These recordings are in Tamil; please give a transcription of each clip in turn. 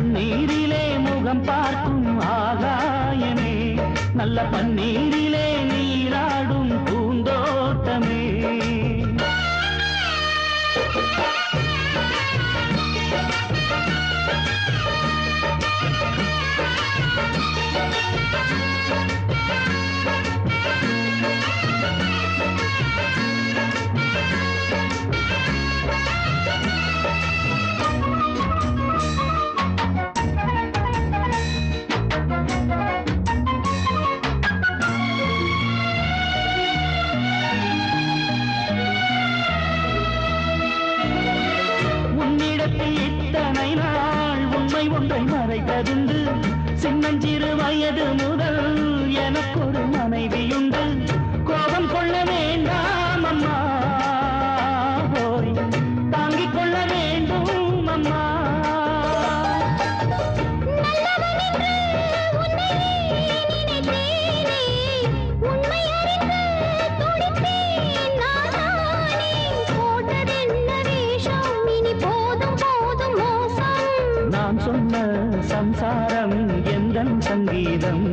தண்ணீரிலே முகம் பார்க்கும் ஆகாயமே, நல்ல பன்னீரிலே நீராடும் பூந்தோட்டமே. இத்தனை நாள் உண்மை ஒன்றை மறைத்ததுண்டு. சின்னஞ்சிறு வயது முதல் எனக்கொரு மனைவியுண்டு. கோபம் கொள்ள வேண்டாம் அம்மா, போய் தாங்கிக் கொள்ள வேண்டும் அம்மா. சொன்ன சம்சாரம் எந்தன் சங்கீதம்,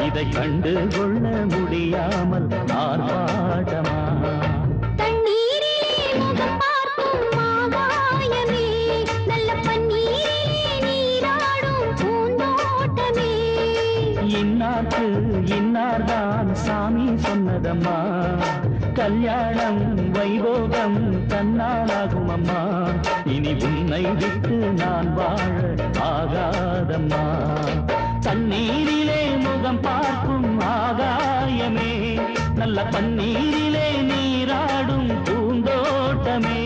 இதை கண்டு கொள்ள முடியாமல் ஆர்ப்பாட்டமா. தண்ணீரிலே முகம் பார்க்கும் ஆகாயமே, நல்ல பன்னீரிலே நீராடும் பூந்தோட்டமே. இன்னார்க்கு இன்னார்தான் சாமி சொன்னதம்மா, கல்யாணம் வைபோகம் தன்னாலாகும் அம்மா. இனி உன்னை விட்டு நான் வாழ ஆகாதம்மா. தண்ணீரிலே முகம் பார்க்கும் ஆகாயமே, நல்ல பன்னீரிலே நீராடும் பூந்தோட்டமே.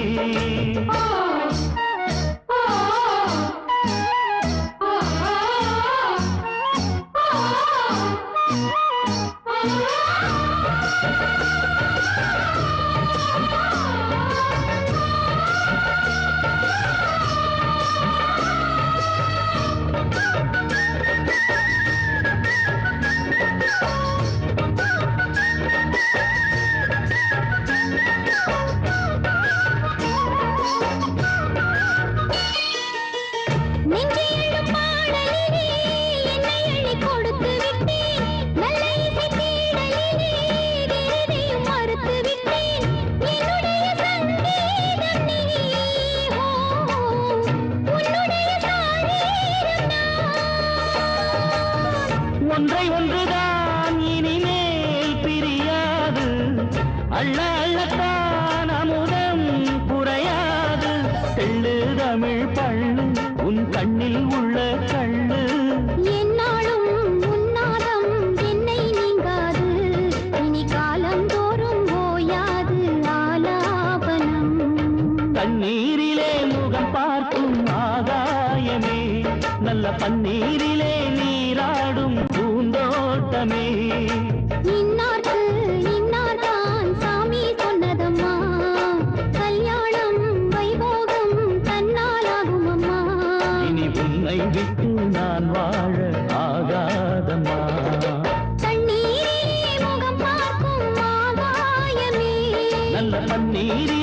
ஒன்றை ஒன்றுதான் இனிமேல் பிரியாது, அள்ள அள்ளத்தான் அமுதம் குறையாது. தெள்ளு தமிழ் பள்ளு உன் கண்ணில் உள்ள கள்ளு, என்னாலும் உன்னாதம் என்னை நீங்காது. இனி காலம் தோறும் ஓயாது ஆலாபனம். தண்ணீரிலே முகம் பார்க்கும் ஆகாயமே, நல்ல பன்னீரிலே நீராடும் பூந்தோட்டமே. இன்னார்க்கு இன்னார்தான் சாமி சொன்னதம்மா, கல்யாணம் வைபோகம் தன்னாலாகும் அம்மா. இனி உன்னை விட்டு நான் வாழ ஆகாதம்மா. தண்ணீரிலே முகம் பார்க்கும் ஆகாயமே, நல்ல பன்னீரிலே